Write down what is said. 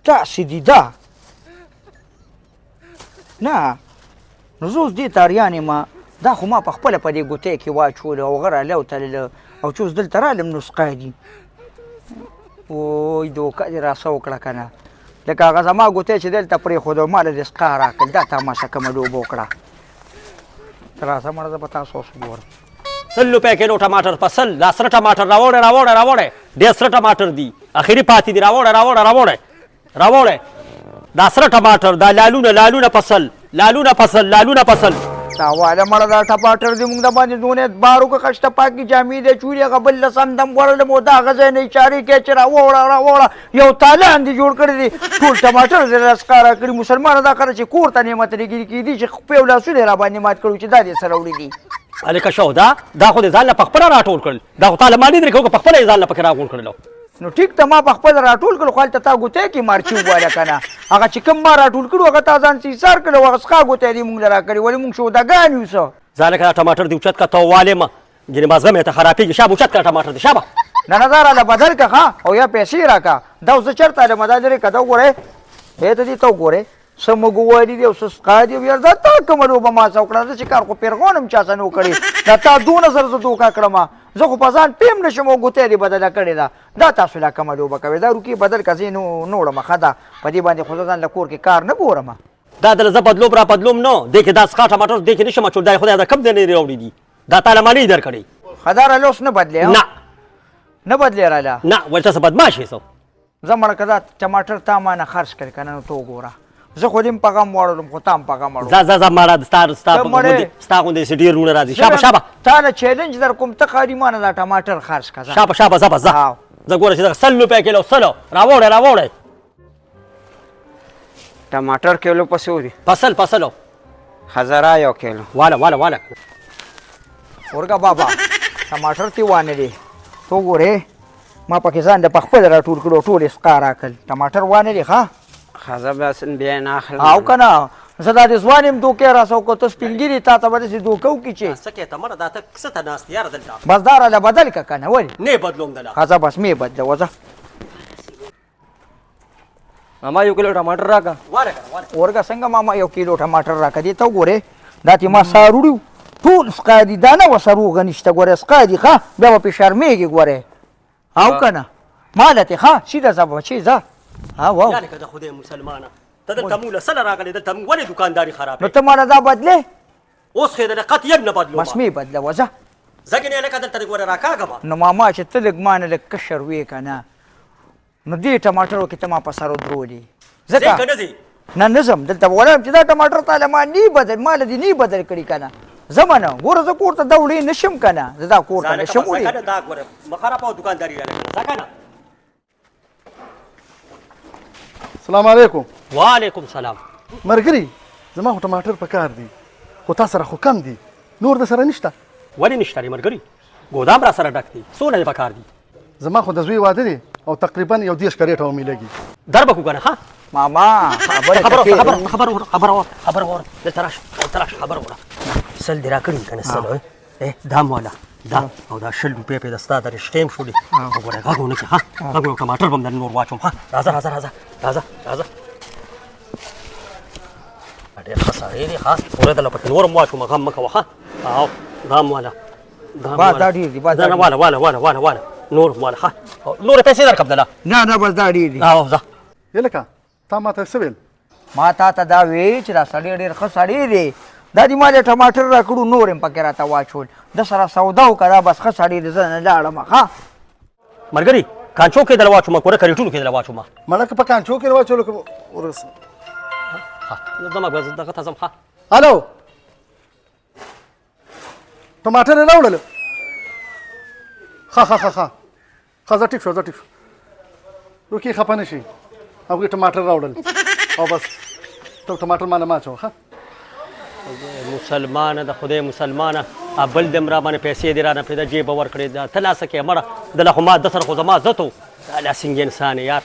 داسې دي دا نه نو زه اوس دې ته اریان یم دا خو ما په خپله په دې ګوتۍ کې واچولو او هغه رالی او تلله او چې اوس دلته رالم نسخه دي وای دوکه دې راسه وکړه که نه لکه هغه زما ګوتۍ چې دلته پرېښودو ما له دې سقا راکړل دا تماشه کومه لوبه وکړه راسه مړه زه به تاسو اوس ګورم 100 روپۍ کیلو ټماټر په 100 دا سره ټماټر راوړی ډېر سره ټماټر دي اخري پاتې دي راوړی دا سره ټماټر دا لالونه په 100 لالونه په 100 دا واله مړه دا ټماټر دي مونږ د باندې دونه بارو که خشته پاکې جامې دی چورې هغه بل له سندم وړلم او دا هغه ځای نه اشارې کوي چې راوړه یو تالان دي جوړ کړي دي ټول ټماټر دې راسکاره کړي مسلمانه دا کړه چې کور ته نعمت لګي کېدي چې خپې او لاسونه یې راباندې مات کړو چې دا دې سره وړي دي هلکه شو دا خو دې ځان له پخپله راټول کړل دا خو تاله ما نه درې کوو که پخپله یې ځان له پکې راغونډ کړلو نو ټیک ته ما په خپله راټول کړل خو هلته تا ګوتۍ کې مارچي وواله که نه هغه چې کوم ما راټول کړو هغه تا ځان سیسار کړی و هغه سقا ګوتۍ دې مونږ له راکړې ولې مونږ سوداګان یو څه ځالکه دا ټماټر دې اوچت کړه ته ووالې مه ګینې مازغه مې ته خرابېږي شابه اوچت کړه ټماټر دې شابه نه نه دا راله بدل که ښه او یا پیسې راکړه دا اوس زه چېرته علم دا لرې که دا وګورئ ته دې ته وګورئ څه مګووالي دي او څه سقا دي او یار دا تا کومه لوبه ما څه وکړه زه چې کار خو پیرغون هم چا څه نه و کړی دا تا دونه زر زه دوکه کړم زه خو په ځان پیم نه شم او ګوتۍ دې بدله کړې ده دا تاسو لا کومه لوبه کوئ دا روکې بدل که زه یې نه وړم ښه ده په دې باندې خو زه ځان له کور کې کار نه ګورم دا دله زه بدلوم را بدلوم نه دې کې دا سقا ټماټر دې کې نشم اچول دا خدای دا کم دی نه راوړي دي دا تا له ما نه درکړی ښه دا راله اوس نه بدلې نه بدلې راله نه ولې تاسو بدماش یې زه مړه که دا ټماټر تا ما نه خرڅ کړې که نه نو ته وګوره زه خو دې هم په غم واړولم خو تا هم په غم واړولم ځه مړه ستا غوندې چې ډېر وروڼه راځي شابه تا له چیلنج در کوم ته ښکاري ما نه دا ټماټر خرڅ کړه شابه زه ګوره چې دغه 100 روپۍ کیلو 100 راوړی ټماټر کیلو په څو دي په 100 هزاره یو کیلو واله ورګه بابا ټماټر تی وانه دي تو ګورې ما پکې ځان د پخپله راټول کړو ټول یې سقا راکړل ټماټر وانه دي ښه خزه بس بیا نه اخلم او که نه زه دا د ځوان یم دوکې راسه وکړو ته سپین ګیري تا ته به داسې دوکه وکړي چې څه کې ته مړه دا ته څه ته ناست یاره دلته بس دا راله بدل که که نه ولې نه بدلوم دله ښه ځه بس مې بدلوه ځه ماما یو کیلو ټماټر راکړه ورګه څنګه ماما یو کیلو ټماټر راکړه دې ته وګورې دا چې ما سار وړي ټول سقا دي دا نه وسه روغه نشته ګورې سقا دي ښه بیا به پرې شرمېږي ګورې او که نه مالته ښه سیده ځه بچې ځه یعنې که د خدای مسلمانه ته دلته مونږ له سله راغلې دلته مونږ ولې دوکانداري خرابې نو ته ماله دا بدلې اوس خو یې دله قطعاً نه بدلوم بس مې بدلوه ځه زه ګینې لکه دلته دې ګوره راکاږم نو ماما چې ته لږ ما نه لږ کشر وې که نه نو دې ټماټرو کې ته ما په سر ودرولې ځکه نه ځې نه نه ځم دلته به ولاړم چې دا ټماټر تاله ما نی بدل ما له دې نی بدل کړي که نه ځمه نه ګوره زه کور ته دا وړې نه شم که نه زه دا کور ته نه شم وړې دا ګوره مه خرابوه دوکانداري راله ځه که نه السلام علیکم وعلیکم سلام مرګري زما خو ټماټر په کار دي خو تا سره خو کم دي نور د سره نشته ولې نشته ری ملګري ګودام را سره ډک دی څونه یې په کار دي زما خو د زوی واده دی او تقریبا یو 10 کریټه ومیلېږي در به کو کنه ها ماما خبر ور دلته راشه خبر ور سل دی را کړی کنه سل دام والا دا او دا 100 روپۍ په دستا در شټیم شولې وګوره غوونه کې ها غوونه ټماټر بم در نور واچوم ها راځه ډېر خسارې دي ها ورته لا پټ نور واچوم غم مکه وها او دام والا دا ډېر دي با دا والا نور والا ها نور پیسې درکم دلا نه بس دا ډېر دي او ځه یلکه تا ماته څه ویل ما تا ته دا وی چې دا سړی ډېر ښه سړی دی دا دې ما د ټماټر راکړو نور یې پکې راته واچول د سره سودا وکړه بس ښه سړی دی زه نه لاړم ښه ملګري کانچو کې دل واچوم کوره کریټونو کې دل واچوم مړه که په کانچو کې واچولو که ورس زما بس دغه تاسو ها الو ټماټر یې راوړل ښه زه ټیک شو روکې خفه نه شي هغوی ټماټر راوړل او بس ته ټماټر ما نه مه اچوه ښه مسلمانه د خدای مسلمانه بل دم را باندې پیسې دې رانه پرېږده جیبه ورکړې ده ته لاسه کې مړه دله خو ما د سره خو زما عزت و دا لا سنګ انسان یار